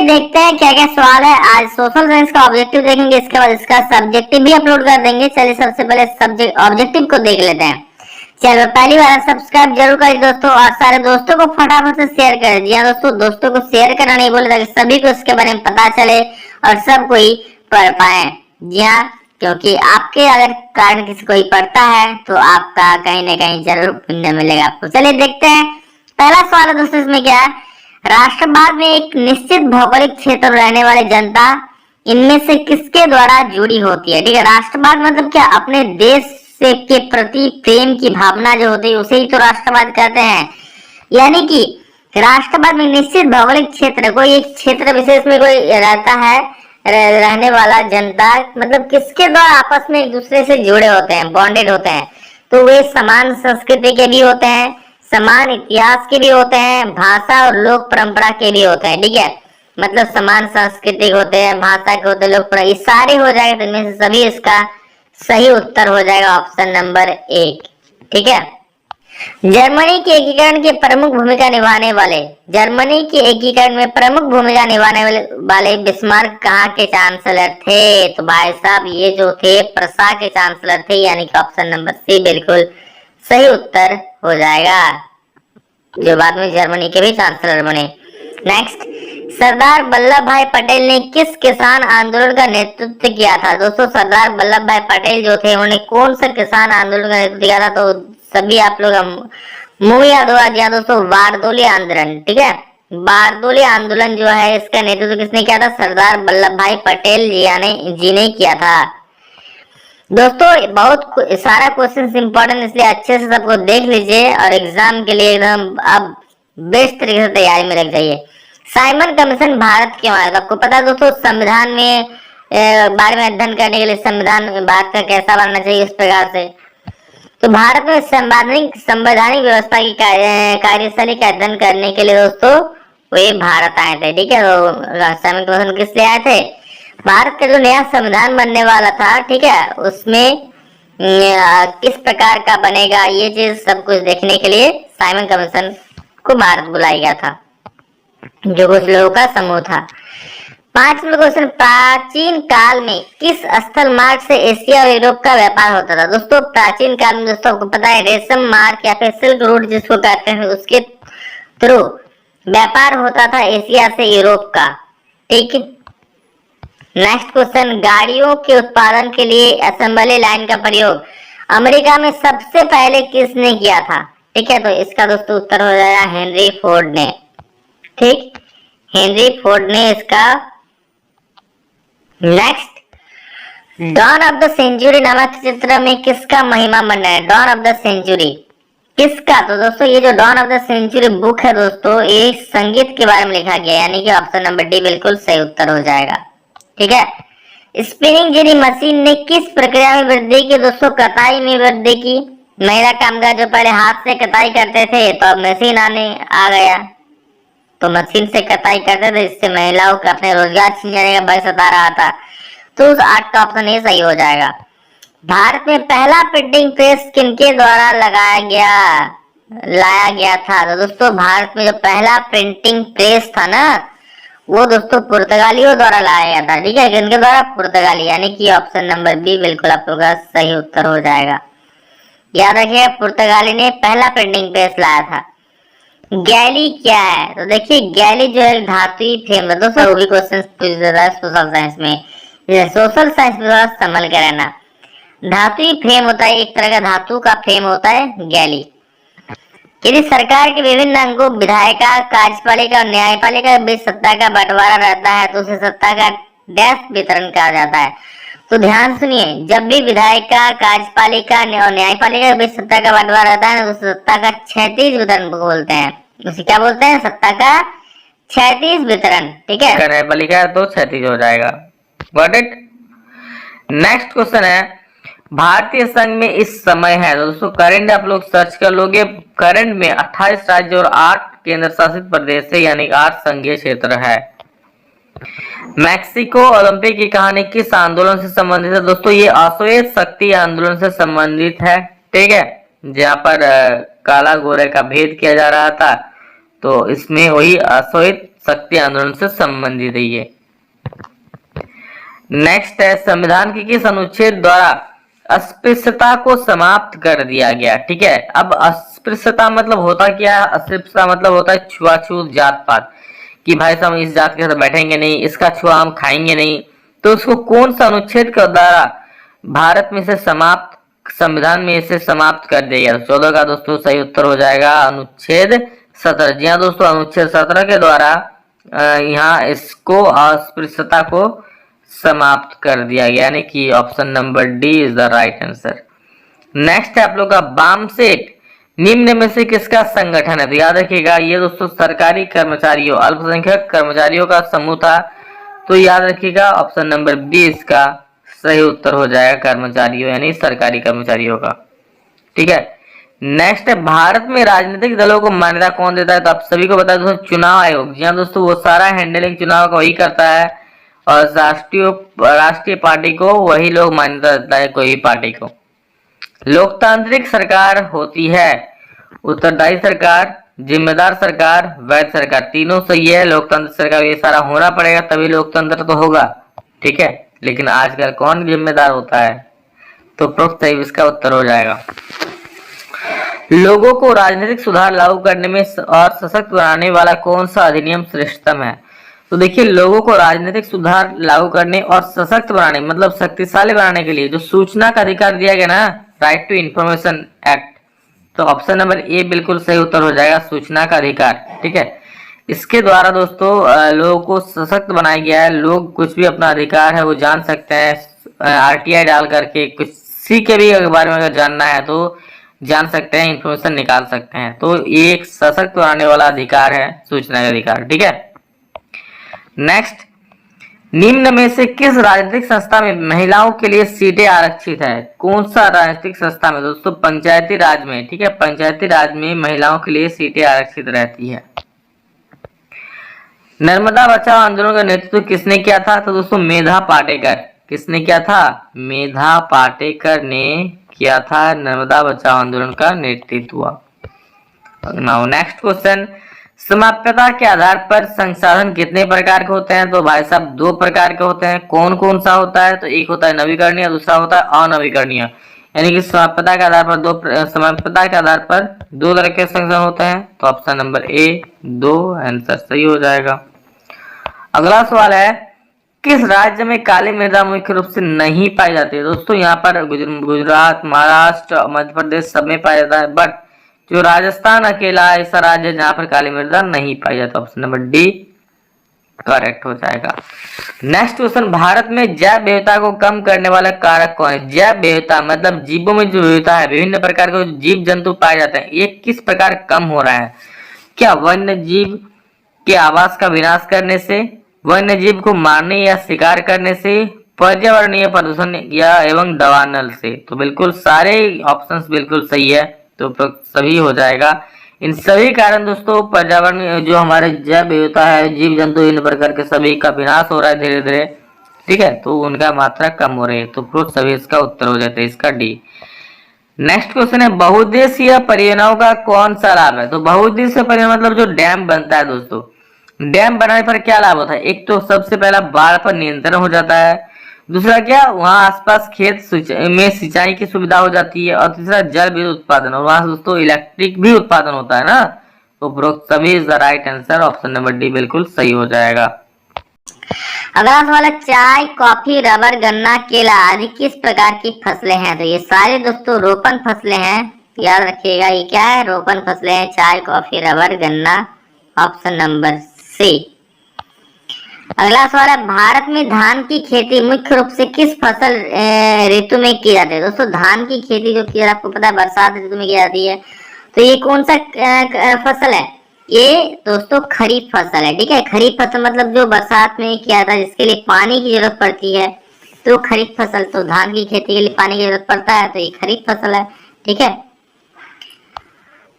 देखते हैं क्या क्या सवाल है। आज सोशल साइंस का ऑब्जेक्टिव देखेंगे, इसके बाद इसका सब्जेक्टिव भी अपलोड कर देंगे। चलिए सबसे पहले सब्जेक्ट ऑब्जेक्टिव को देख लेते हैं। चलो पहली बार सब्सक्राइब जरूर करें दोस्तों, और सारे दोस्तों को फटाफट से शेयर कर दिया दोस्तों। दोस्तों को शेयर करना नहीं बोले ताकि सभी को इसके बारे में पता चले और सब कोई पढ़ पाए। जी हाँ, क्योंकि आपके अगर कारण किसी कोई पढ़ता है तो आपका कहीं ना कहीं जरूर पुण्य मिलेगा आपको। चलिए देखते हैं। पहला सवाल है दोस्तों, इसमें क्या है, राष्ट्रवाद में एक निश्चित भौगोलिक क्षेत्र में रहने वाली जनता इनमें से किसके द्वारा जुड़ी होती है। ठीक है, राष्ट्रवाद मतलब क्या, अपने देश से के प्रति प्रेम की भावना जो होती है उसे ही तो राष्ट्रवाद कहते हैं। यानी कि राष्ट्रवाद में निश्चित भौगोलिक क्षेत्र, कोई एक क्षेत्र विशेष में कोई रहता है, रहने वाला जनता, मतलब किसके द्वारा आपस में एक दूसरे से जुड़े होते हैं, बॉन्डेड होते हैं। तो वे समान संस्कृति के भी होते हैं, समान इतिहास के भी होते हैं, भाषा और लोक परंपरा के भी होते हैं। ठीक है, मतलब समान संस्कृति होते हैं, भाषा के होते हैं, लोक परंपरा, ये सारे हो जाएगा। तो इनमें से सभी इसका सही उत्तर हो जाएगा ऑप्शन नंबर 1। ठीक है, जर्मनी के एकीकरण की प्रमुख भूमिका निभाने वाले, जर्मनी के एकीकरण में प्रमुख भूमिका निभाने वाले बिस्मार्क कहाँ के चांसलर थे। तो भाई साहब ये जो थे प्रसा के चांसलर थे, यानी कि ऑप्शन नंबर सी बिल्कुल सही उत्तर हो जाएगा, जो बाद में जर्मनी के भी चांसलर बने। नेक्स्ट, सरदार वल्लभ भाई पटेल ने किस किसान आंदोलन का नेतृत्व किया था। दोस्तों सरदार वल्लभ भाई पटेल जो थे उन्होंने कौन सा किसान आंदोलन का नेतृत्व किया था। तो सभी आप लोग मुंह याद होगा जी हाँ दोस्तों, बारदोली आंदोलन। ठीक है, बारदोली आंदोलन जो है इसका नेतृत्व किसने किया था, सरदार वल्लभ भाई पटेल जी ने किया था। दोस्तों बहुत सारा क्वेश्चन इंपॉर्टेंट, इसलिए अच्छे से सबको देख लीजिए और एग्जाम के लिए एकदम अब बेस्ट तरीके से तैयारी में लग जाइए। साइमन कमीशन भारत क्यों आया था, आपको पता है दोस्तों, संविधान में बारे में अध्ययन करने के लिए, संविधान भारत का कैसा बनना चाहिए इस प्रकार से। तो भारत में संवैधानिक व्यवस्था की कार्यशैली का अध्ययन करने के लिए दोस्तों वे भारत आए थे। ठीक है, तो साइमन कमीशन किस लिए आए थे, भारत का जो नया संविधान बनने वाला था, ठीक है, उसमें किस प्रकार का बनेगा, ये चीज सब कुछ देखने के लिए साइमन कमीशन को भारत बुलाया गया था, जो कुछ लोगों का समूह था। 5 नंबर क्वेश्चन, प्राचीन काल में किस स्थल मार्ग से एशिया और यूरोप का व्यापार होता था। दोस्तों प्राचीन काल में दोस्तों आपको पता है रेशम मार्ग या फिर सिल्क रोड जिसको कहते हैं, उसके थ्रू व्यापार होता था एशिया से यूरोप का। ठीक है, नेक्स्ट क्वेश्चन, गाड़ियों के उत्पादन के लिए असेंबली लाइन का प्रयोग अमेरिका में सबसे पहले किसने किया था। ठीक है, तो इसका दोस्तों उत्तर हो जाएगा हेनरी फोर्ड ने। ठीक, हेनरी फोर्ड ने इसका। Next, dawn of the century नामक चित्र में किसका महिमा मंडन है। डॉन ऑफ द सेंचुरी किसका, तो दोस्तों ये जो dawn of the century book है दोस्तों, ये संगीत के बारे में लिखा गया, यानी कि ऑप्शन नंबर डी बिल्कुल सही उत्तर हो जाएगा। ठीक है, स्पिनिंग जेनी मशीन ने किस प्रक्रिया में वृद्धि की दोस्तों, कताई में वृद्धि की। महिला कामगार जो पहले हाथ से कताई करते थे तो अब मशीन आ गया, तो मशीन से कताई करते थे, इससे महिलाओं का अपने रोजगार छीन जाने का भय सता रहा था। तो उस 8 का ऑप्शन ये सही हो जाएगा। भारत में पहला प्रिंटिंग प्रेस किनके द्वारा लाया गया था। तो दोस्तों भारत में जो पहला प्रिंटिंग प्रेस था ना, वो दोस्तों पुर्तगालियों द्वारा लाया गया था। ठीक है, किनके द्वारा, पुर्तगाली, यानी कि ऑप्शन नंबर बी बिल्कुल आप लोगों का सही उत्तर हो जाएगा। याद रखिए पुर्तगाली ने पहला प्रिंटिंग प्रेस लाया था। गैली क्या है, तो देखिए गैली जो है धातुई फ्रेम है दोस्तों, वो भी क्वेश्चन पूछ देता है सोशल साइंस में, सोशल साइंस में थोड़ा संभल के रहना। धातुई फ्रेम होता है, एक तरह का धातु का फ्रेम होता है गैली। यदि सरकार के विभिन्न अंगों विधायिका, कार्यपालिका और न्यायपालिका के बीच सत्ता का बंटवारा रहता है तो उसे सत्ता का डैश वितरण कहा जाता है। तो ध्यान सुनिए, जब भी विधायिका, कार्यपालिका और न्यायपालिका के बीच सत्ता का बंटवारा रहता है तो उसे सत्ता का क्षैतिज वितरण बोलते हैं। उसे क्या बोलते हैं, सत्ता का क्षैतिज वितरण। ठीक है, न्यायपालिका तो क्षैतिज हो जाएगा। Got it. नेक्स्ट क्वेश्चन है, भारतीय संघ में इस समय है, दोस्तों करंट आप लोग सर्च कर लोगे, करंट में 28 राज्य और 8 केंद्र शासित प्रदेश है, यानी 8 संघीय क्षेत्र है। मैक्सिको ओलंपिक की कहानी किस आंदोलन से संबंधित है। दोस्तों ये अश्वेत शक्ति आंदोलन से संबंधित है। ठीक है, जहाँ पर काला गोरे का भेद किया जा रहा था, तो इसमें वही अश्वेत शक्ति आंदोलन से संबंधित है ये। नेक्स्ट है, संविधान के किस अनुच्छेद द्वारा अस्पृश्यता को समाप्त कर दिया गया? ठीक है, अब अस्पृश्यता मतलब होता क्या है? अस्पृश्यता मतलब होता है छुआछूत, जात पात, कि भाई साहब इस जात के साथ बैठेंगे नहीं, इसका छुआ हम खाएंगे नहीं। तो उसको कौन सा अनुच्छेद के द्वारा भारत में से समाप्त, संविधान में इसे समाप्त कर दिया गया? 14 का दोस्तों सही उत्तर हो जाएगा अनुच्छेद 17। जी हाँ दोस्तों, अनुच्छेद 17 के द्वारा यहाँ इसको अस्पृश्यता को समाप्त कर दिया गया, यानी कि option number D is the right answer. Next है आप लोग का बामसेट निम्न में से किसका संगठन है? तो याद रखिएगा ये दोस्तों सरकारी कर्मचारियों, अल्पसंख्यक कर्मचारियों का समूह था। तो याद रखिएगा ऑप्शन नंबर बी इसका सही उत्तर हो जाएगा, कर्मचारियों यानी सरकारी कर्मचारियों का। ठीक है, नेक्स्ट है, भारत में राजनीतिक दलों को मान्यता कौन देता है? तो आप सभी को बता दो, चुनाव आयोग। जी हाँ दोस्तों, वो सारा हैंडलिंग चुनाव का वही करता है और राष्ट्रीय पार्टी को वही लोग मान्यता देता है, कोई भी पार्टी को। लोकतांत्रिक सरकार होती है उत्तरदायी सरकार, जिम्मेदार सरकार, वैध सरकार। तीनों सही है, लोकतंत्र सरकार ये सारा होना पड़ेगा तभी लोकतंत्र तो होगा। ठीक है, लेकिन आजकल कौन जिम्मेदार होता है? तो प्रोक्त सही इसका उत्तर हो जाएगा। लोगों को राजनीतिक सुधार लागू करने में और सशक्त बनाने वाला कौन सा अधिनियम श्रेष्ठतम है? तो देखिए, लोगों को राजनीतिक सुधार लागू करने और सशक्त बनाने मतलब शक्तिशाली बनाने के लिए जो सूचना का अधिकार दिया गया ना, राइट टू इंफॉर्मेशन एक्ट, तो ऑप्शन नंबर ए बिल्कुल सही उत्तर हो जाएगा, सूचना का अधिकार। ठीक है, इसके द्वारा दोस्तों लोगों को सशक्त बनाया गया है, लोग कुछ भी अपना अधिकार है वो जान सकते हैं। आरटीआई डाल करके किसी के भी बारे में अगर जानना है तो जान सकते हैं, इंफॉर्मेशन निकाल सकते हैं। तो ये एक सशक्त बनाने वाला अधिकार है, सूचना का अधिकार। ठीक है, नेक्स्ट, निम्न में से किस राजनीतिक संस्था में महिलाओं के लिए सीटें आरक्षित है? कौन सा राजनीतिक संस्था में? दोस्तों पंचायती राज में। ठीक है, पंचायती राज में महिलाओं के लिए सीटें आरक्षित रहती है। नर्मदा बचाओ आंदोलन का नेतृत्व किसने किया था? तो दोस्तों मेधा पाटेकर। किसने किया था? मेधा पाटेकर ने किया था नर्मदा बचाओ आंदोलन का नेतृत्व। नाउ नेक्स्ट क्वेश्चन, समाप्यता के आधार पर संसाधन कितने प्रकार के होते हैं? तो भाई साहब 2 प्रकार के होते हैं। कौन कौन सा होता है? तो एक होता है नवीकरणीय, दूसरा होता है अनवीकरणीय। यानी कि समाप्यता के आधार पर दो तरह के संसाधन होते हैं। तो ऑप्शन नंबर ए 2 आंसर सही हो जाएगा। अगला सवाल है, किस राज्य में काली मृदा मुख्य रूप से नहीं पाई जाती है? दोस्तों यहाँ पर गुजरात, महाराष्ट्र, मध्य प्रदेश सब में पाया जाता है, बट जो राजस्थान अकेला ऐसा राज्य जहाँ पर काली मृदा नहीं पाई जाती। ऑप्शन नंबर डी करेक्ट हो जाएगा। नेक्स्ट क्वेश्चन, भारत में जैव विविधता को कम करने वाला कारक कौन है? जैव विविधता मतलब जीवों में जो विविधता है, विभिन्न प्रकार के जीव जंतु पाए जाते हैं, ये किस प्रकार कम हो रहा है? क्या वन्य जीव के आवास का विनाश करने से, वन्य जीव को मारने या शिकार करने से, पर्यावरणीय प्रदूषण या एवं दवानल से? तो बिल्कुल सारे ऑप्शंस बिल्कुल सही है, तो सभी हो जाएगा। इन सभी कारण दोस्तों पर्यावरण जो हमारे जैव विविधता है, जीव जंतु इन प्रकार के सभी का विनाश हो रहा है धीरे धीरे। ठीक है, तो उनका मात्रा कम हो रही है, तो सभी इसका उत्तर हो जाता है इसका डी। नेक्स्ट क्वेश्चन है, बहुउद्देशीय परियोजनाओं का कौन सा लाभ है? तो बहुउद्देशीय परियोजना मतलब जो डैम बनता है दोस्तों, डैम बनाने पर क्या लाभ होता है? एक तो सबसे पहला बाढ़ पर नियंत्रण हो जाता है, दूसरा क्या वहाँ आसपास खेत में सिंचाई की सुविधा हो जाती है, और तीसरा जल विद्युत उत्पादन, और वहाँ दोस्तों इलेक्ट्रिक भी उत्पादन होता है ना। तो उपरोक्त सभी is the right answer, option number D बिल्कुल सही हो जाएगा। अगला सवाल है, चाय, कॉफी, रबर, गन्ना, केला आदि किस प्रकार की फसलें हैं? तो ये सारे दोस्तों रोपण फसलें हैं, याद रखिएगा। ये क्या है? रोपण फसलें हैं, चाय, कॉफी, रबर, गन्ना, ऑप्शन नंबर सी। अगला सवाल है, भारत में धान की खेती मुख्य रूप से किस फसल ऋतु में की जाती है? दोस्तों धान की खेती जो की आपको पता है बरसात ऋतु में की जाती है। तो ये कौन सा फसल है? ये दोस्तों खरीफ फसल है। ठीक है, खरीफ फसल मतलब जो बरसात में किया जाता है, जिसके लिए पानी की जरूरत पड़ती है, तो खरीफ फसल। तो धान की खेती के लिए पानी की जरूरत पड़ता है, तो ये खरीफ फसल है। ठीक है,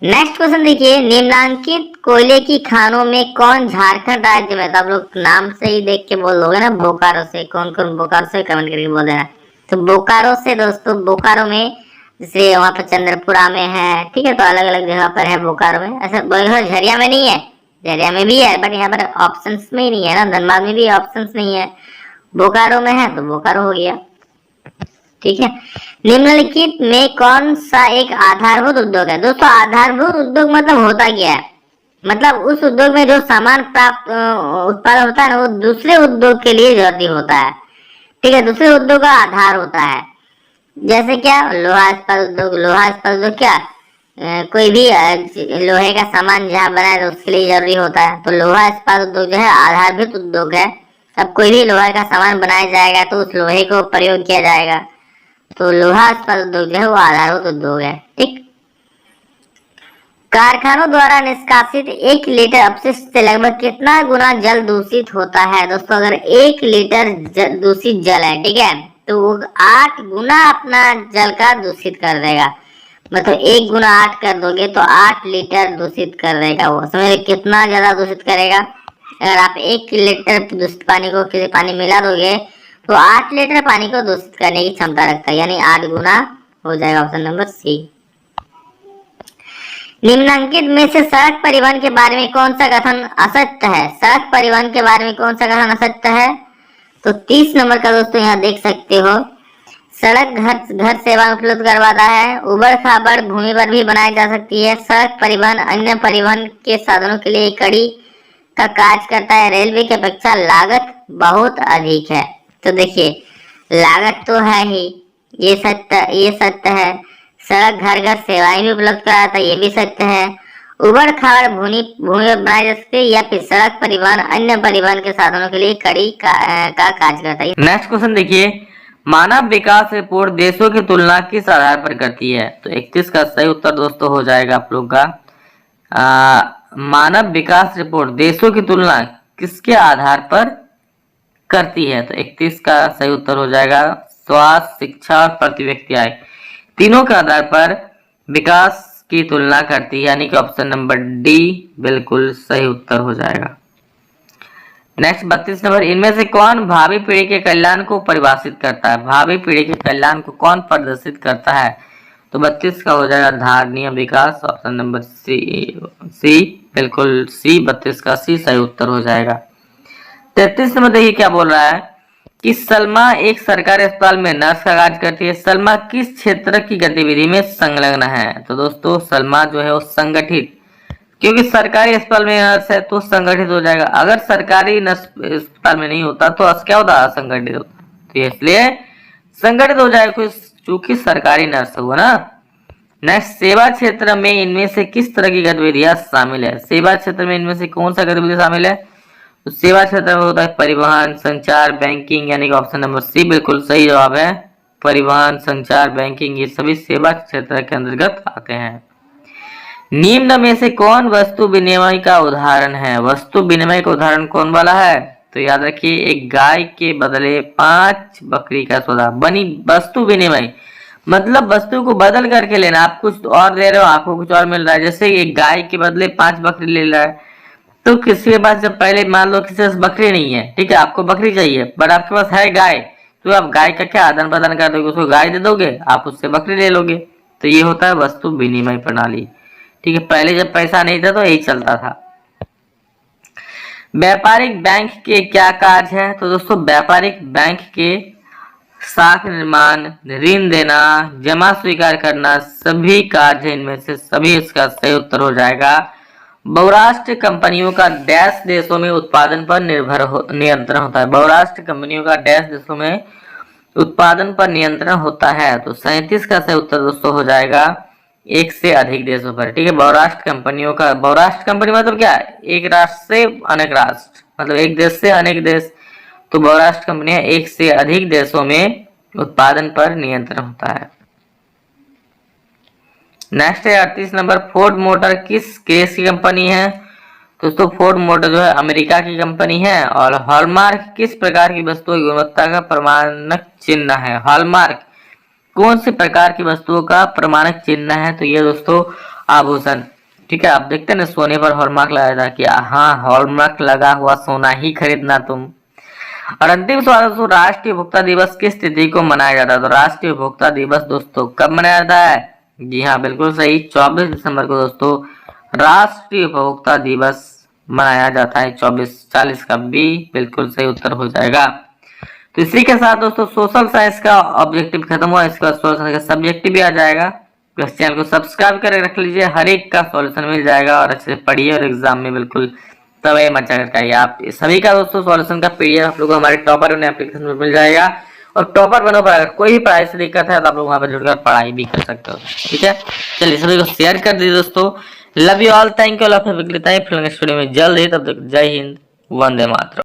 नेक्स्ट क्वेश्चन देखिए, निम्नांकित कोयले की खानों में कौन झारखंड राज्य में? तो आप लोग नाम से ही देख के बोल दोगे ना, बोकारो से। कौन कौन बोकारो से? कमेंट करके बोल देना। तो बोकारो से दोस्तों, बोकारो में जैसे वहाँ पर चंद्रपुरा में है। ठीक है, तो अलग अलग जगह पर है बोकारो में। ऐसा बोकारो झरिया में नहीं है, झरिया में भी है बट यहाँ पर ऑप्शंस में ही नहीं है ना, धनबाद में भी ऑप्शंस नहीं है, बोकारो में है तो बोकारो हो गया। ठीक है, निम्नलिखित में कौन सा एक आधारभूत उद्योग है? दोस्तों आधारभूत उद्योग मतलब होता क्या है, मतलब उस उद्योग में जो सामान प्राप्त उत्पादन होता है ना वो दूसरे उद्योग के लिए जरूरी होता है। ठीक है, दूसरे उद्योग का आधार होता है। जैसे क्या, लोहा इस्पात उद्योग, लोहा इस्पात उद्योग क्या, कोई भी लोहे का सामान जहाँ बनाए तो उसके लिए जरूरी होता है, तो लोहा इस्पात उद्योग जो है आधारभूत उद्योग है। अब कोई भी लोहे का सामान बनाया जाएगा तो उस लोहे को प्रयोग किया जाएगा, तो लोहा इस्पात उद्योग जो है वो आधारभूत उद्योग है। ठीक, कारखानों द्वारा निष्कासित 1 लीटर अपशिष्ट से लगभग कितना गुना जल दूषित होता है? दोस्तों अगर 1 लीटर दूषित जल है, ठीक है, तो वो 8 गुना अपना जल का दूषित कर देगा। मतलब 1 गुना 8 कर दोगे तो 8 लीटर दूषित कर देगा वो। समझ कितना ज्यादा दूषित करेगा? अगर आप 1 लीटर दूषित पानी को किसी पानी मिला दोगे तो 8 लीटर पानी को दूषित करने की क्षमता रखता है, यानी 8 गुना हो जाएगा। Option number C. निम्नलिखित में से सड़क परिवहन के बारे में कौन सा कथन असत्य है? सड़क परिवहन के बारे में कौन सा कथन असत्य है? तो 30 नंबर का दोस्तों यहाँ देख सकते हो, सड़क घर सेवा उपलब्ध करवाता है, उबड़ खाबड़ भूमि पर भी बनाई जा सकती है, सड़क परिवहन अन्य परिवहन के साधनों के लिए कड़ी का कार्य करता है, रेलवे की अपेक्षा लागत बहुत अधिक है। तो देखिए लागत तो है ही, ये सत्य है। सड़क घर सेवाएं भी उपलब्ध कराता है, ये भी सत्य है। उबड़ खाबड़ भूमि पर बनाई जा सकती है, या फिर सड़क परिवहन अन्य परिवहन के साधनों के लिए कड़ी का कार्य करता है। नेक्स्ट क्वेश्चन देखिए, मानव विकास रिपोर्ट देशों की तुलना किस आधार पर करती है? तो 31 का सही उत्तर दोस्तों हो जाएगा आप लोग का मानव विकास रिपोर्ट देशों की तुलना किसके आधार पर करती है? तो 31 का सही उत्तर हो जाएगा स्वास्थ्य, शिक्षा और प्रति व्यक्ति आय, तीनों के आधार पर विकास की तुलना करती है, यानी कि ऑप्शन नंबर डी बिल्कुल सही उत्तर हो जाएगा। नेक्स्ट 32 नंबर, इनमें से कौन भावी पीढ़ी के कल्याण को परिभाषित करता है? भावी पीढ़ी के कल्याण को कौन प्रदर्शित करता है? तो 32 का हो जाएगा धारणीय विकास, ऑप्शन नंबर सी बिल्कुल सी, 32 का सी सही उत्तर हो जाएगा। 33 नंबर देखिए क्या बोल रहा है कि सलमा एक सरकारी अस्पताल में नर्स का कार्य करती है, सलमा किस क्षेत्र की गतिविधि में संलग्न है? तो दोस्तों सलमा जो है वो संगठित, क्योंकि सरकारी अस्पताल में नर्स है तो संगठित हो जाएगा। अगर सरकारी नर्स अस्पताल में नहीं होता तो क्या होता, असंगठित होता, तो इसलिए संगठित हो जाएगा क्योंकि सरकारी नर्स हुआ ना। नेक्स्ट, सेवा क्षेत्र में इनमें से किस तरह की गतिविधियां शामिल है? सेवा क्षेत्र में इनमें से कौन सा गतिविधि शामिल है? तो सेवा क्षेत्र में होता है परिवहन, संचार, बैंकिंग, यानी कि ऑप्शन नंबर सी बिल्कुल सही जवाब है। परिवहन, संचार, बैंकिंग ये सभी सेवा क्षेत्र के अंतर्गत आते हैं। निम्न में से कौन वस्तु विनिमय का उदाहरण है? वस्तु विनिमय का उदाहरण कौन वाला है? तो याद रखिए, एक गाय के बदले 5 बकरी का सौदा, बनी वस्तु विनिमय मतलब वस्तु को बदल करके लेना, आप कुछ और दे रहे हो आपको कुछ और मिल रहा है। जैसे एक गाय के बदले 5 बकरी ले रहा है, तो किसी के पास जब पहले मान लो किसी के पास बकरी नहीं है, ठीक है, आपको बकरी चाहिए बट आपके पास है गाय, तो आप गाय का क्या आदान प्रदान कर दोगे, उसको गाय दे दोगे, आप उससे बकरी ले लोगे। तो ये होता है वस्तु विनिमय प्रणाली। ठीक है, पहले जब पैसा नहीं था तो यही चलता था। व्यापारिक बैंक के क्या कार्य है? तो दोस्तों व्यापारिक बैंक के साख निर्माण, ऋण देना, जमा स्वीकार करना सभी कार्य इनमें से सभी इसका सही उत्तर हो जाएगा। बहुराष्ट्रीय कंपनियों का डैश देशों में उत्पादन पर नियंत्रण होता है। बहुराष्ट्रीय कंपनियों का डैश देशों में उत्पादन पर नियंत्रण होता है। तो 37 का सही उत्तर दोस्तों हो जाएगा 1 से अधिक देशों पर। ठीक है, बहुराष्ट्र कंपनियों का, बहुराष्ट्र कंपनी मतलब क्या है? एक राष्ट्र से अनेक राष्ट्र, मतलब एक देश से अनेक देश। तो बहुराष्ट्र कंपनियां 1 से अधिक देशों में उत्पादन पर नियंत्रण होता है। नेक्स्ट है 38 नंबर, फोर्ड मोटर किस देश की कंपनी है? दोस्तों फोर्ड मोटर जो है अमेरिका की कंपनी है। और हॉलमार्क किस प्रकार की वस्तुओं की गुणवत्ता का प्रमाणक चिन्ह है? हॉलमार्क कौन सी प्रकार की वस्तुओं का प्रमाणक चिन्ह है? तो ये दोस्तों आभूषण। ठीक है, आप देखते हैं ना सोने पर हॉलमार्क लगाया था कि हाँ हॉलमार्क लगा हुआ सोना ही खरीदना तुम। और अंतिम सवाल दोस्तों, राष्ट्रीय उपभोक्ता दिवस किस तिथि को मनाया जाता है? तो राष्ट्रीय उपभोक्ता दिवस दोस्तों कब मनाया जाता है? जी हाँ बिल्कुल सही, 24 दिसंबर को दोस्तों राष्ट्रीय उपभोक्ता दिवस मनाया जाता है। 24-40 का बी बिल्कुल सही उत्तर हो जाएगा। तो इसी के साथ दोस्तों सोशल साइंस का ऑब्जेक्टिव खत्म हुआ। इसके बाद सोशल साइंस का सब्जेक्टिव भी आ जाएगा। तो इस चैनल को सब्सक्राइब करके रख लीजिए, हर एक का सॉल्यूशन मिल जाएगा और अच्छे से पढ़िए और एग्जाम में बिल्कुल तवे मचा करके आइए। आप सभी का दोस्तों सॉल्यूशन का पीडीएफ आप लोग को हमारे टॉपर एप्लीकेशन में मिल जाएगा। और टॉपर बनो पर अगर कोई भी पढ़ाई से दिक्कत है तो आप लोग वहां पर जुड़कर पढ़ाई भी कर सकते हो। ठीक है, चलिए सभी को शेयर कर दीजिए दोस्तों। Love you all, thank you all, फिर नेक्स्ट वीडियो में जल्द ही, तब तक जय हिंद, वंदे मातरम।